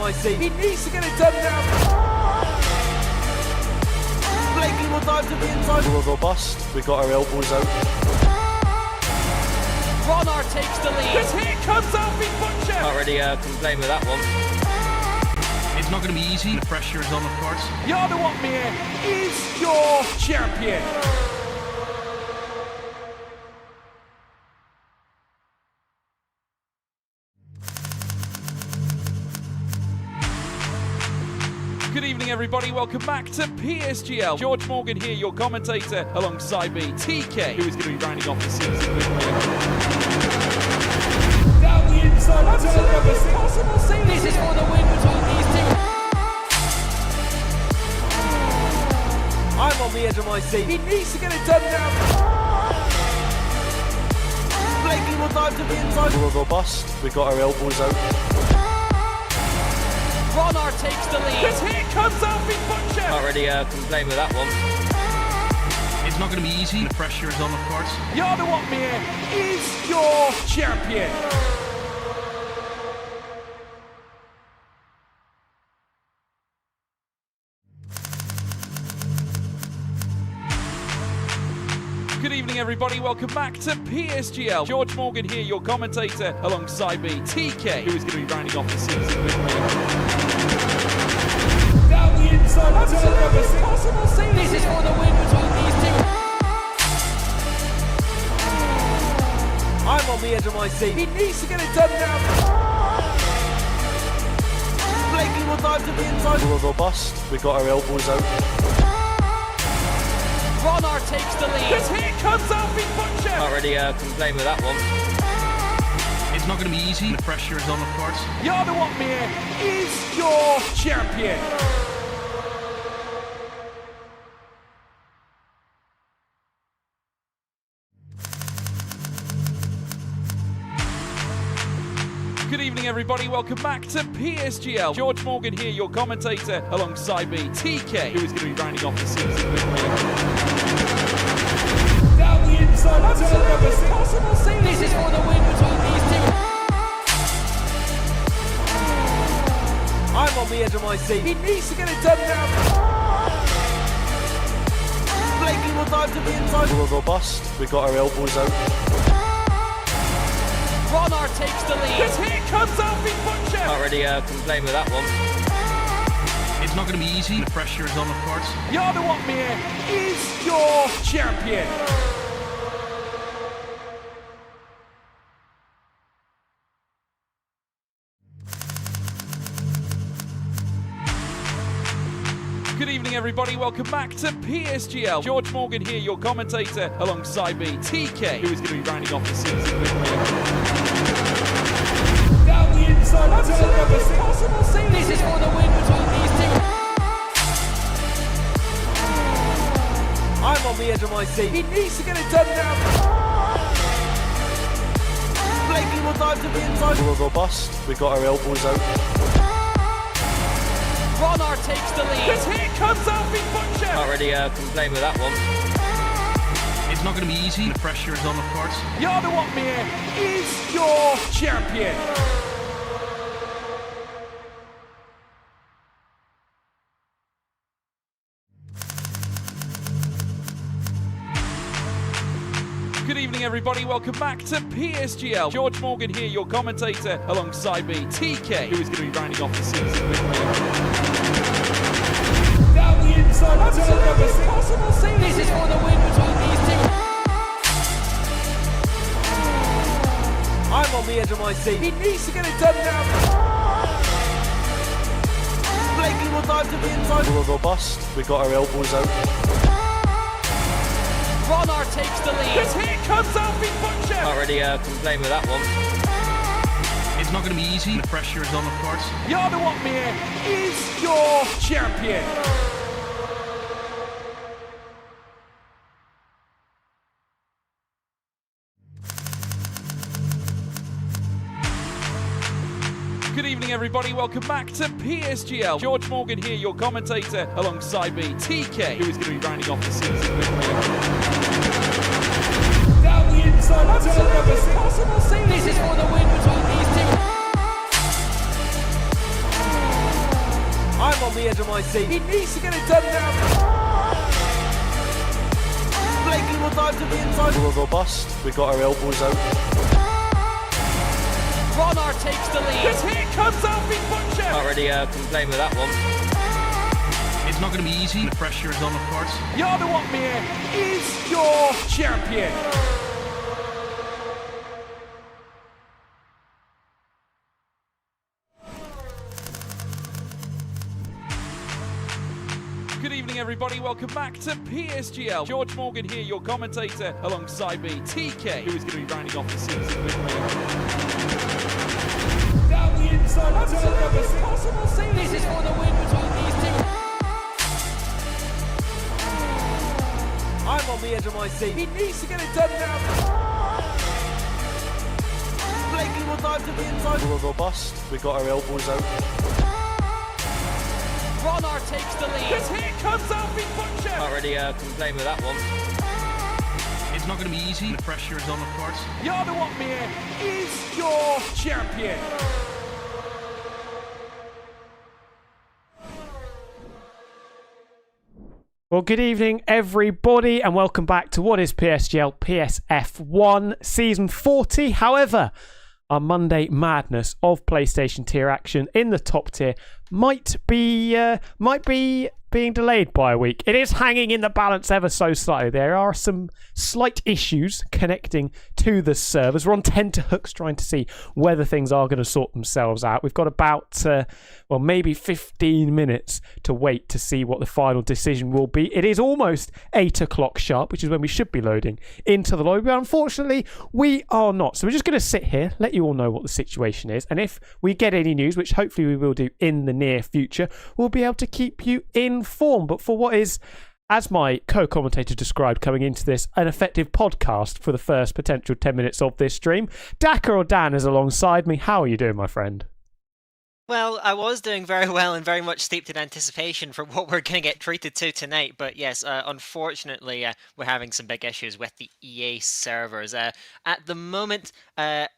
my seat. He needs to get it done now. Blakey will dive to the inside. We'll go bust. We got our elbows out. Ronner takes the lead. As here comes Alfie Butcher. Can't really complain with that one. It's not going to be easy. The pressure is on, of course. Yarda Watmere is your champion. Good evening, everybody. Welcome back to PSGL. George Morgan here, your commentator, alongside me, TK, who is going to be rounding off the season with me. Down the inside, absolutely possible scene. This is for the win between these two. I'm on the edge of my seat. He needs to get it done now. Blakey will dive to the inside. We'll go bust. We got our elbows out. Ronner takes the lead. As here comes Alfie Butcher. Can't really complain with that one. It's not going to be easy. The pressure is on, of course. Yarda Watmere is your champion. Good evening, everybody. Welcome back to PSGL. George Morgan here, your commentator, alongside me, TK, who is going to be rounding off the season with me. Down the inside, absolutely possible scene. This is for the win between these two. I'm on the edge of my seat. He needs to get it done now. Blakey will dive to the inside. We'll go bust. We got our elbows out. Ronner takes the lead. As here comes Alfie Butcher. Can't really complain with that one. It's not going to be easy. The pressure is on, of course. Yarda Watmere is your champion. Good evening, everybody. Welcome back to PSGL. George Morgan here, your commentator, alongside me, TK, who is going to be rounding off the season with me. Down the inside, absolutely possible scene. This is for the win between these two. I'm on the edge of my seat. He needs to get it done now. Blakey will dive to the inside. We'll go bust. We got our elbows out. Ronner takes the lead. As here comes Alfie Butcher. Can't really complain with that one. It's not going to be easy. The pressure is on, of course. Yarda Watmere is your champion. Good evening, everybody. Welcome back to PSGL. George Morgan here, your commentator, alongside me, TK, who is going to be rounding off the season with me. Down the inside, absolutely possible scene. This is for the win between these two. I'm on the edge of my seat. He needs to get it done now. Blakey will dive to the inside. We'll go bust. We got our elbows out. Ronner takes the lead. As here comes Alfie Butcher. Can't really complain with that one. It's not going to be easy. The pressure is on, of course. Yarda Watmere is your champion. Good evening, everybody. Welcome back to PSGL. George Morgan here, your commentator, alongside me, TK, who is going to be rounding off the season with me. Down the inside, absolutely possible scene. This is for the win between these two. I'm on the edge of my seat. He needs to get it done now. Blakey will dive to the inside. We'll go bust. We got our elbows out. Ronner takes the lead. As here comes Alfie Butcher. Can't really complain with that one. It's not going to be easy. The pressure is on, of course. Yarda Watmere is your champion. Good evening, everybody. Welcome back to PSGL. George Morgan here, your commentator, alongside me, TK, who is going to be rounding off the season with me. Down the inside, absolutely possible scene. This is for the win between these two. my seat. He needs to get it done now. Blakey will dive to the inside. We will go bust. We got our elbows out. Ronar takes the lead. Because here comes Alfie Butcher. Can't really complain with that one. It's not going to be easy. The pressure is on, of course. Jarno Watmere is your champion. Good evening, everybody. Welcome back to PSGL. George Morgan here, your commentator, alongside me, TK, who is going to be rounding off the season with me. Down the inside, absolutely possible scene. This is for the win between these two. I'm on the edge of my seat. He needs to get it done now. Blakey will dive to the inside. We will go bust. We got our elbows out. Ronar takes the lead. Because here comes Alfie Butcher. Can't really complain with that one. It's not going to be easy. The pressure is on, of course. Jarno Watmere is your champion. Well, good evening, everybody, and welcome back to what is PSGL PSF1 Season 40. However, our Monday madness of PlayStation tier action in the top tier might be being delayed by a week. It is hanging in the balance ever so slightly. There are some slight issues connecting to the servers. We're on tenterhooks trying to see whether things are going to sort themselves out. We've got about, maybe 15 minutes to wait to see what the final decision will be. It is almost 8 o'clock sharp, which is when we should be loading into the lobby. But unfortunately, we are not. So we're just going to sit here, let you all know what the situation is. And if we get any news, which hopefully we will do in the near future, we'll be able to keep you informed. But for what is, as my co-commentator described coming into this, an effective podcast for the first potential 10 minutes of this stream, Dakar or Dan is alongside me. How are you doing, my friend? Well, I was doing very well and very much steeped in anticipation for what we're going to get treated to tonight. But yes, unfortunately, we're having some big issues with the EA servers. At the moment,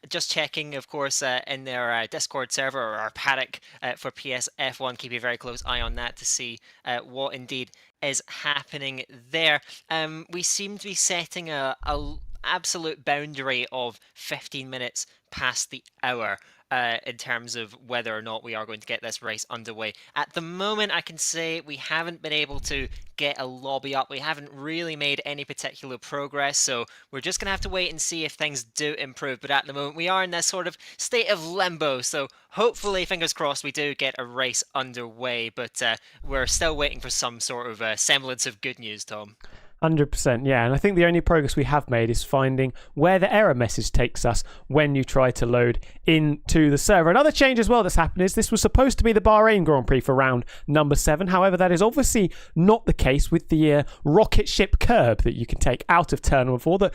just checking, of course, in their Discord server or our paddock for PSF1, keep a very close eye on that to see what indeed is happening there. We seem to be setting a absolute boundary of 15 minutes past the hour. In terms of whether or not we are going to get this race underway. At the moment, I can say we haven't been able to get a lobby up. We haven't really made any particular progress, so we're just going to have to wait and see if things do improve. But at the moment, we are in this sort of state of limbo, so hopefully, fingers crossed, we do get a race underway. But we're still waiting for some sort of semblance of good news, Tom. 100%, yeah. And I think the only progress we have made is finding where the error message takes us when you try to load into the server. Another change as well that's happened is this was supposed to be the Bahrain Grand Prix for round number 7. However, that is obviously not the case with the rocket ship curb that you can take out of turn number 4 that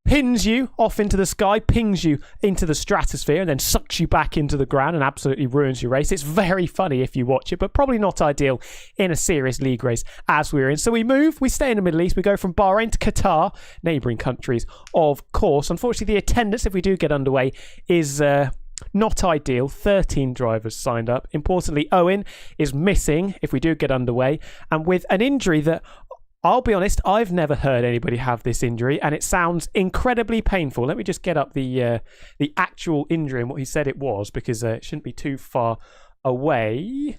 pins you off into the sky, pings you into the stratosphere, and then sucks you back into the ground and absolutely ruins your race. It's very funny if you watch it, but probably not ideal in a serious league race as we're in. So we stay in the Middle East. We go from Bahrain to Qatar, neighbouring countries, of course. Unfortunately, the attendance, if we do get underway, is not ideal. 13 drivers signed up. Importantly, Owen is missing if we do get underway, and with an injury that, I'll be honest, I've never heard anybody have this injury, and it sounds incredibly painful. Let me just get up the actual injury and what he said it was, because it shouldn't be too far away,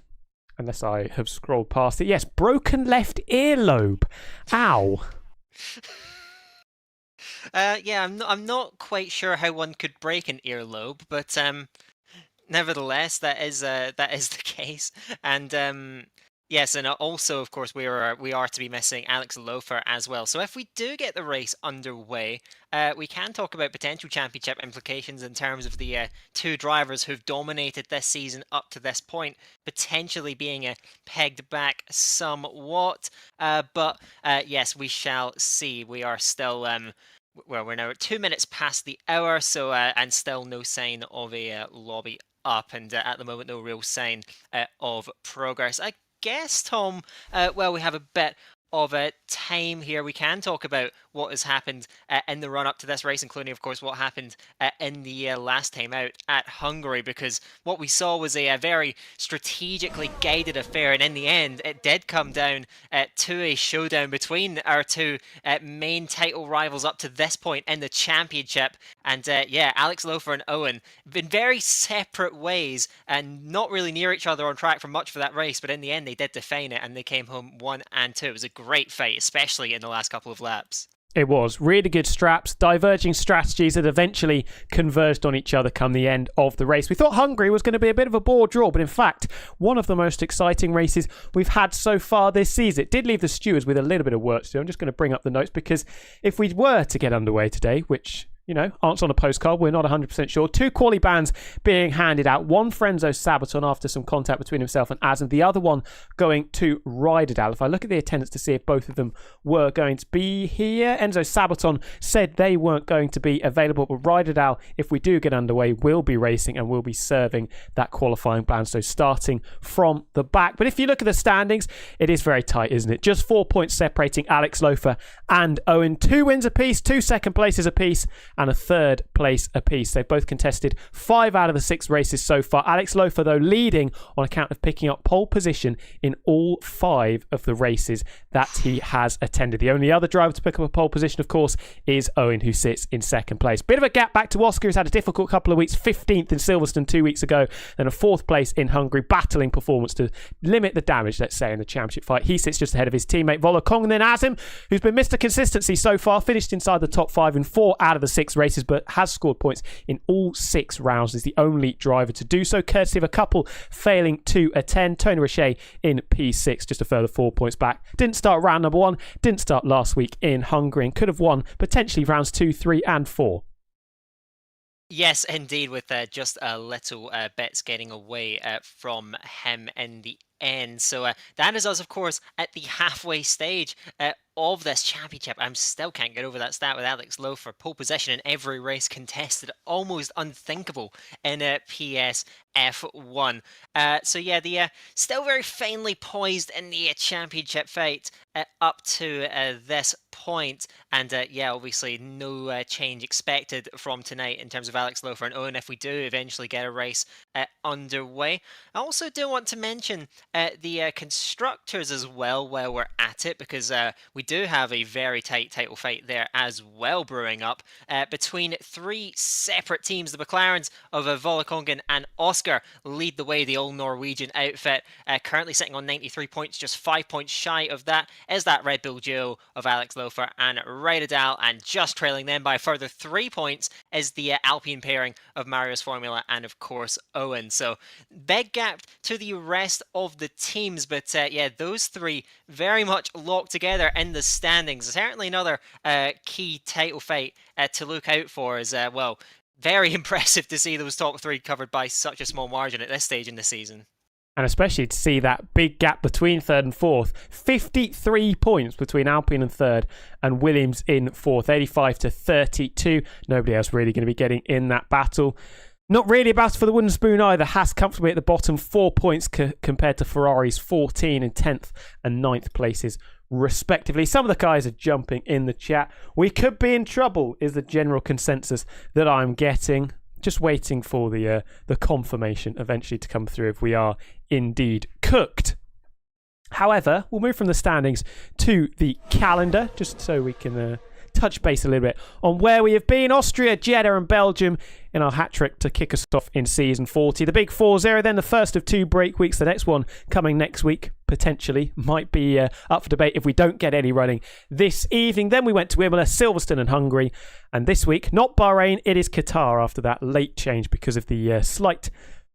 unless I have scrolled past it. Yes, broken left earlobe. Ow. Yeah, I'm not quite sure how one could break an earlobe, but nevertheless, that is the case, and yes, and also, of course, we are to be missing Alex Lofer as well. So if we do get the race underway, we can talk about potential championship implications in terms of the two drivers who've dominated this season up to this point, potentially being pegged back somewhat. But yes, we shall see. We are still we're now 2 minutes past the hour, so and still no sign of a lobby up, and at the moment, no real sign of progress. I guess, Tom, well, we have a bit of a time here. We can talk about what has happened in the run-up to this race, including, of course, what happened in the last time out at Hungary, because what we saw was a very strategically guided affair, and in the end, it did come down to a showdown between our two main title rivals up to this point in the championship. And yeah, Alex Lofer and Owen, in very separate ways and not really near each other on track for much for that race, but in the end, they did define it and they came home 1 and 2. It was a great fight, especially in the last couple of laps. It was. Really good straps, diverging strategies that eventually converged on each other come the end of the race. We thought Hungary was going to be a bit of a bore draw, but in fact, one of the most exciting races we've had so far this season. It did leave the stewards with a little bit of work to do. I'm just going to bring up the notes because if we were to get underway today, which, you know, answer on a postcard, we're not 100% sure. 2 quali bans being handed out. One Frenzo Sabaton after some contact between himself and Azam. The other one going to Ryderdal. If I look at the attendance to see if both of them were going to be here, Enzo Sabaton said they weren't going to be available, but Ryderdal, if we do get underway, will be racing and will be serving that qualifying ban. So starting from the back. But if you look at the standings, it is very tight, isn't it? Just 4 points separating Alex Lofer and Owen. 2 wins apiece, 2 second places apiece, and a 3rd place apiece. They've both contested 5 out of the 6 races so far. Alex Lofer, though, leading on account of picking up pole position in all 5 of the races that he has attended. The only other driver to pick up a pole position, of course, is Owen, who sits in 2nd place. Bit of a gap back to Oscar, who's had a difficult couple of weeks. 15th in Silverstone 2 weeks ago, then a 4th place in Hungary. Battling performance to limit the damage, let's say, in the championship fight. He sits just ahead of his teammate Volokong, and then Azam, who's been Mr. Consistency so far, finished inside the top 5 in 4 out of the 6 races, but has scored points in all 6 rounds. Is the only driver to do so, courtesy of a couple failing to attend. Tony Richet in P6, just a further 4 points back. Didn't start round number 1, didn't start last week in Hungary, and could have won potentially rounds 2, 3 and 4. Yes, indeed, with just a little bits getting away from him in the end. So that is us, of course, at the halfway stage of this championship. I still can't get over that stat with Alex Lofer. Pole position in every race contested. Almost unthinkable in PSF1. So yeah, the still very finely poised in the championship fight up to this point. And yeah, obviously no change expected from tonight in terms of Alex Lofer and Owen if we do eventually get a race underway. I also do want to mention the constructors as well while we're at it, because we do have a very tight title fight there as well brewing up between 3 separate teams. The McLarens of Volakongen and Oscar lead the way. The all-Norwegian outfit currently sitting on 93 points, just 5 points shy of that is that Red Bull duo of Alex Lofer and Ryderdal, and just trailing them by a further 3 points is the Alpine pairing of Marius Formula and, of course, Owen. So big gap to the rest of the teams, but yeah, those 3 very much locked together in the standings. Certainly another key title fight to look out for as well. Very impressive to see those top 3 covered by such a small margin at this stage in the season. And especially to see that big gap between 3rd and 4th. 53 points between Alpine in 3rd and Williams in 4th. 85 to 32. Nobody else really going to be getting in that battle. Not really a battle for the wooden spoon either. Haas comfortably at the bottom, 4 points compared to Ferrari's 14 in 10th and 9th places respectively. Some of the guys are jumping in the chat. We could be in trouble is the general consensus that I'm getting. Just waiting for the confirmation eventually to come through if we are indeed cooked. However, we'll move from the standings to the calendar just so we can touch base a little bit on where we have been. Austria, Jeddah and Belgium in our hat-trick to kick us off in season 40. The big 4-0, then the first of 2 break weeks. The next one coming next week, potentially, might be up for debate if we don't get any running this evening. Then we went to Imola, Silverstone and Hungary. And this week, not Bahrain, it is Qatar after that late change because of the slight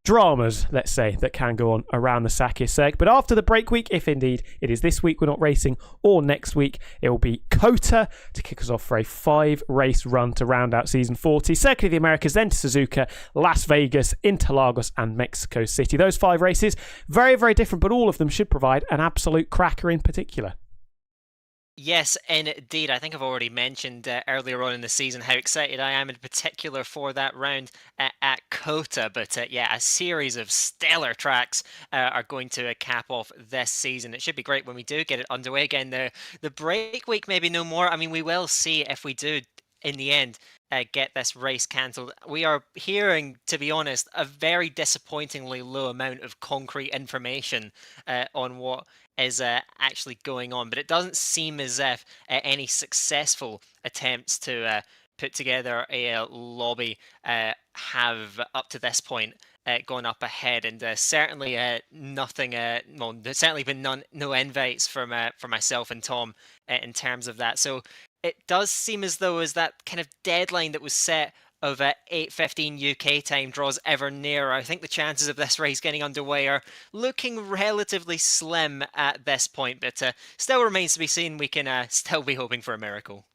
dramas, let's say, that can go on around the Sakir circuit. But after the break week, if indeed it is this week we're not racing, or next week, it will be Kota to kick us off for a 5-race run to round out season 40. Circuit of the Americas, then to Suzuka, Las Vegas, Interlagos and Mexico City. Those 5 races, very, very different, but all of them should provide an absolute cracker in particular. Yes, indeed. I think I've already mentioned earlier on in the season how excited I am in particular for that round at Qatar. But yeah, a series of stellar tracks are going to cap off this season. It should be great when we do get it underway again. The break week, maybe no more. I mean, we will see if we do in the end get this race cancelled. We are hearing, to be honest, a very disappointingly low amount of concrete information on what is actually going on, but it doesn't seem as if any successful attempts to put together a lobby have up to this point gone up ahead, and certainly nothing. Well, there's certainly been no invites from myself and Tom in terms of that. So it does seem as though as that kind of deadline that was set of 8:15 UK time draws ever nearer. I think the chances of this race getting underway are looking relatively slim at this point, but still remains to be seen. We can still be hoping for a miracle.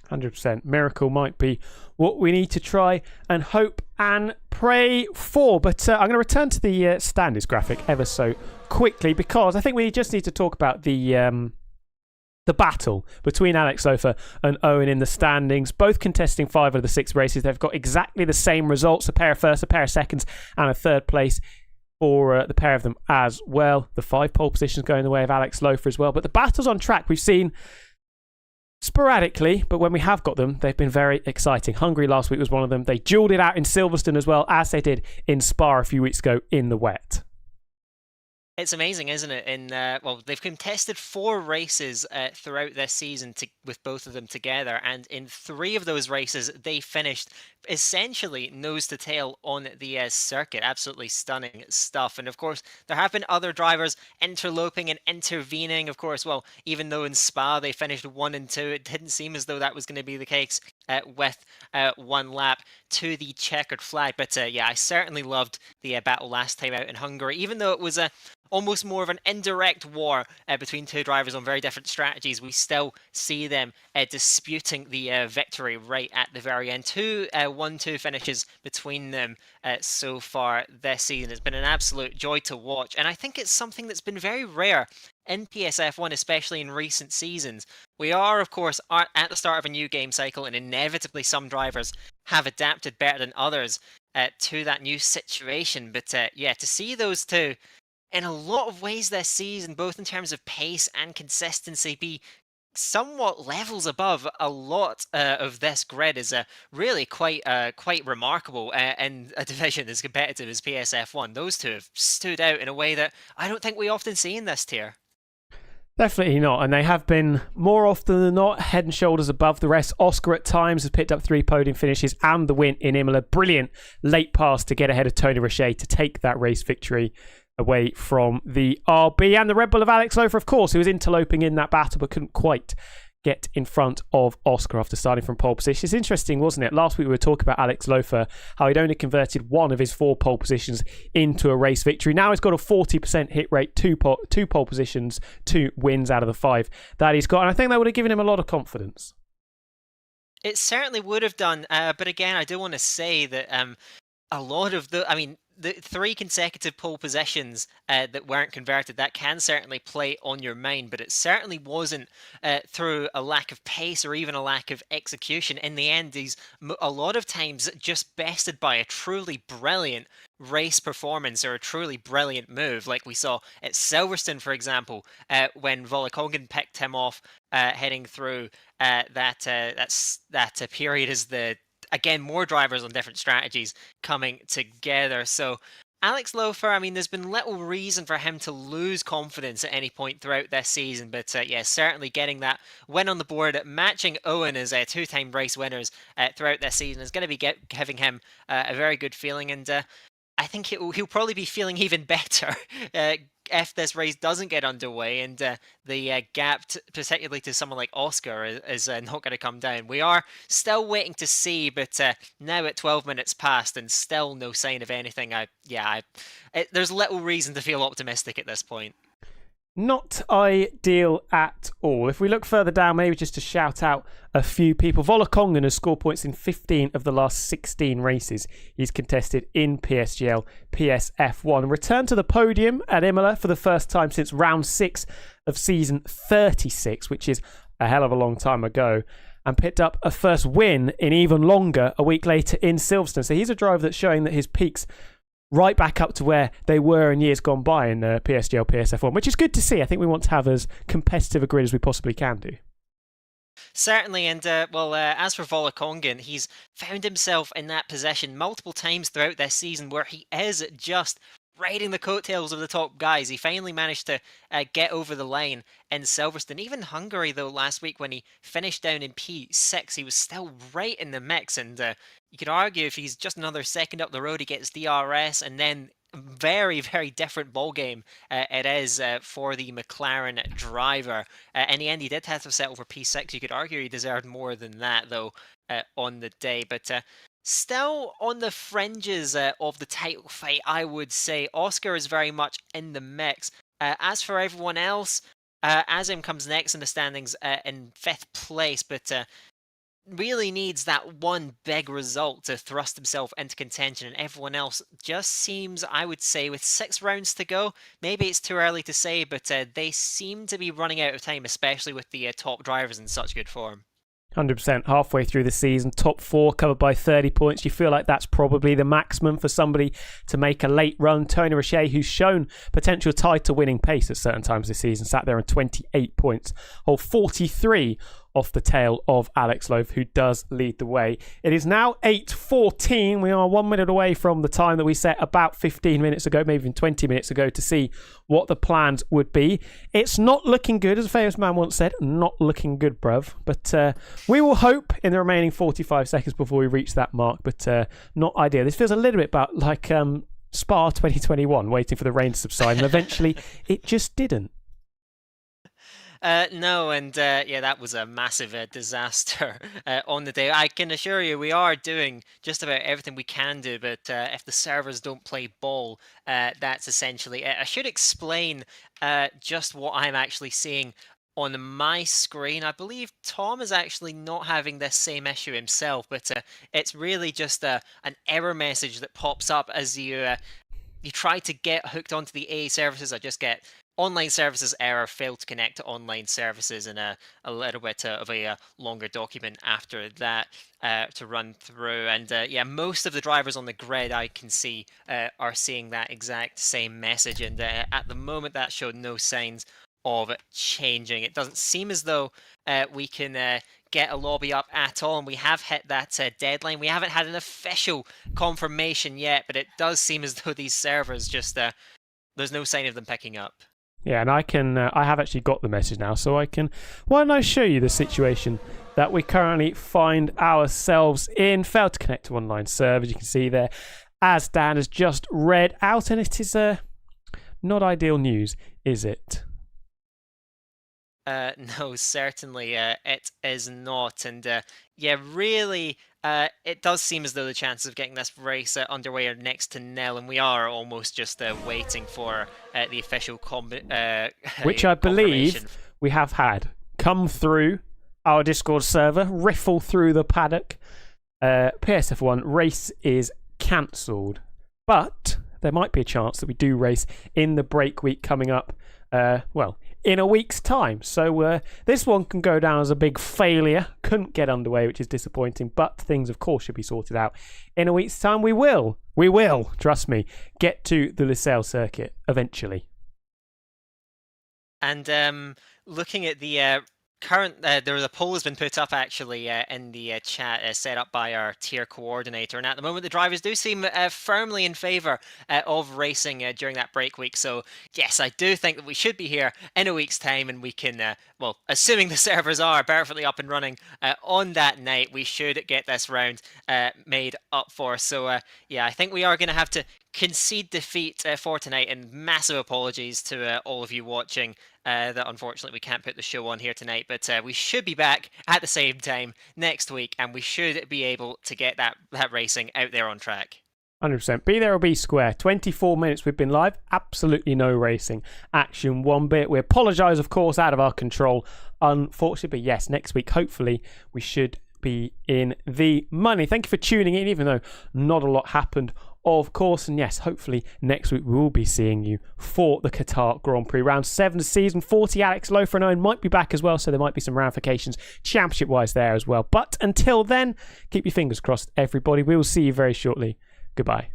100%. Miracle might be what we need to try and hope and pray for. But I'm going to return to the standards graphic ever so quickly, because I think we just need to talk about the battle between Alex Lofer and Owen in the standings, both contesting 5 of the 6 races. They've got exactly the same results, a pair of first, a pair of seconds, and a third place for the pair of them as well. The 5 pole positions going the way of Alex Lofer as well. But the battles on track we've seen sporadically, but when we have got them, they've been very exciting. Hungary last week was one of them. They duelled it out in Silverstone as well, as they did in Spa a few weeks ago in the wet. It's amazing, isn't it? Well, they've contested 4 races throughout this season with both of them together, and in 3 of those races, they finished essentially nose to tail on the circuit. Absolutely stunning stuff. And of course, there have been other drivers interloping and intervening. Of course, well, even though in Spa they finished 1 and 2, it didn't seem as though that was going to be the case with 1 lap to the checkered flag. But yeah, I certainly loved the battle last time out in Hungary, even though it was almost more of an indirect war between 2 drivers on very different strategies. We still see them disputing the victory right at the very end. 2 1-2 finishes between them so far this season. It's been an absolute joy to watch, and I think it's something that's been very rare in PSF1, especially in recent seasons. We are, of course, at the start of a new game cycle, and inevitably some drivers have adapted better than others to that new situation. But yeah, to see those 2 in a lot of ways this season, both in terms of pace and consistency, be somewhat levels above a lot of this grid is really quite remarkable in a division as competitive as PSF1. Those 2 have stood out in a way that I don't think we often see in this tier. Definitely not, and they have been more often than not head and shoulders above the rest. Oscar at times has picked up 3 podium finishes and the win in Imola. Brilliant late pass to get ahead of Tony Roche to take that race victory away from the RB. And the Red Bull of Alex Lofer, of course, who was interloping in that battle but couldn't quite get in front of Oscar after starting from pole position. It's interesting, wasn't it? Last week we were talking about Alex Lofer, how he'd only converted 1 of his 4 pole positions into a race victory. Now he's got a 40% hit rate, 2 pole positions, 2 wins out of the 5 that he's got. And I think that would have given him a lot of confidence. It certainly would have done. But again, I do want to say that a lot of the 3 consecutive pole positions that weren't converted, that can certainly play on your mind, but it certainly wasn't through a lack of pace or even a lack of execution. In the end, he's a lot of times just bested by a truly brilliant race performance or a truly brilliant move, like we saw at Silverstone, for example, when Volakongen picked him off heading through that period as again, more drivers on different strategies coming together. So Alex Lofer, there's been little reason for him to lose confidence at any point throughout this season, but yeah, certainly getting that win on the board, matching Owen as 2-time race winners throughout this season is going to be giving him a very good feeling, and I think he'll probably be feeling even better if this race doesn't get underway, and the gap, particularly to someone like Oscar, is not going to come down. We are still waiting to see, but now at 12 minutes past and still no sign of anything, there's little reason to feel optimistic at this point. Not ideal at all. If we look further down, maybe just to shout out a few people. Volakongen has scored points in 15 of the last 16 races he's contested in PSGL PSF1. Returned to the podium at Imola for the first time since round 6 of season 36, which is a hell of a long time ago and picked up a first win in even longer a week later in Silverstone. So he's a driver that's showing that his peaks right back up to where they were in years gone by in PSGL, PSF1, which is good to see. I think we want to have as competitive a grid as we possibly can do. Certainly, and as for Volakongan, he's found himself in that position multiple times throughout this season where he is just riding the coattails of the top guys. He finally managed to get over the line in Silverstone. Even Hungary, though, last week when he finished down in P6, he was still right in the mix. And you could argue if he's just another second up the road, he gets DRS, and then very, very different ball game it is for the McLaren driver. In the end, he did have to settle for P6. You could argue he deserved more than that, though, on the day. But still on the fringes of the title fight, I would say. Oscar is very much in the mix. As for everyone else, Azim comes next in the standings in 5th place, but really needs that one big result to thrust himself into contention, and everyone else just seems, I would say, with 6 rounds to go, maybe it's too early to say, but they seem to be running out of time, especially with the top drivers in such good form. 100% halfway through the season, top 4 covered by 30 points. You feel like that's probably the maximum for somebody to make a late run. Tony Roche, who's shown potential title winning pace at certain times this season, sat there on 28 points, hold 43 off the tail of Alex Loaf, who does lead the way. It is now 8:14. We are 1 minute away from the time that we set about 15 minutes ago, maybe even 20 minutes ago, to see what the plans would be. It's not looking good, as a famous man once said, not looking good, bruv. But we will hope in the remaining 45 seconds before we reach that mark, but not ideal. This feels a little bit about like Spa 2021, waiting for the rain to subside, and eventually it just didn't. No, and that was a massive disaster on the day. I can assure you we are doing just about everything we can do, but if the servers don't play ball, that's essentially it. I should explain just what I'm actually seeing on my screen. I believe Tom is actually not having this same issue himself, but it's really just an error message that pops up as you try to get hooked onto the AA services. I just get online services error, failed to connect to online services, and a little bit of a longer document after that to run through. And most of the drivers on the grid I can see are seeing that exact same message. And at the moment, that showed no signs of changing. It doesn't seem as though we can get a lobby up at all, and we have hit that deadline. We haven't had an official confirmation yet, but it does seem as though these servers just there's no sign of them picking up. Yeah, and I have actually got the message now, so why don't I show you the situation that we currently find ourselves in. Failed to connect to online servers, you can see there, as Dan has just read out, and it is not ideal news, is it? No, certainly it is not. And really, it does seem as though the chances of getting this race underway are next to nil, and we are almost just waiting for the official which I believe we have had come through our Discord server, riffle through the paddock. PSF1 race is cancelled, but there might be a chance that we do race in the break week coming up. In a week's time. So this one can go down as a big failure. Couldn't get underway, which is disappointing, but things, of course, should be sorted out. In a week's time, we will, trust me, get to the Lusail circuit eventually. And looking at the current, there's a poll has been put up actually in the chat set up by our tier coordinator, and at the moment the drivers do seem firmly in favour of racing during that break week. So yes, I do think that we should be here in a week's time, and we can, assuming the servers are perfectly up and running on that night, we should get this round made up for. So I think we are going to have to concede defeat for tonight, and massive apologies to all of you watching that unfortunately we can't put the show on here tonight, but we should be back at the same time next week, and we should be able to get that racing out there on track. 100%. Be there or be square. 24 minutes we've been live. Absolutely no racing action one bit. We apologise, of course, out of our control, unfortunately. But yes, next week, hopefully, we should be in the money. Thank you for tuning in, even though not a lot happened of course. And yes, hopefully next week we will be seeing you for the Qatar Grand Prix. Round 7 of the season, 40 Alex Lowe for an own might be back as well, so there might be some ramifications championship-wise there as well. But until then, keep your fingers crossed, everybody. We will see you very shortly. Goodbye.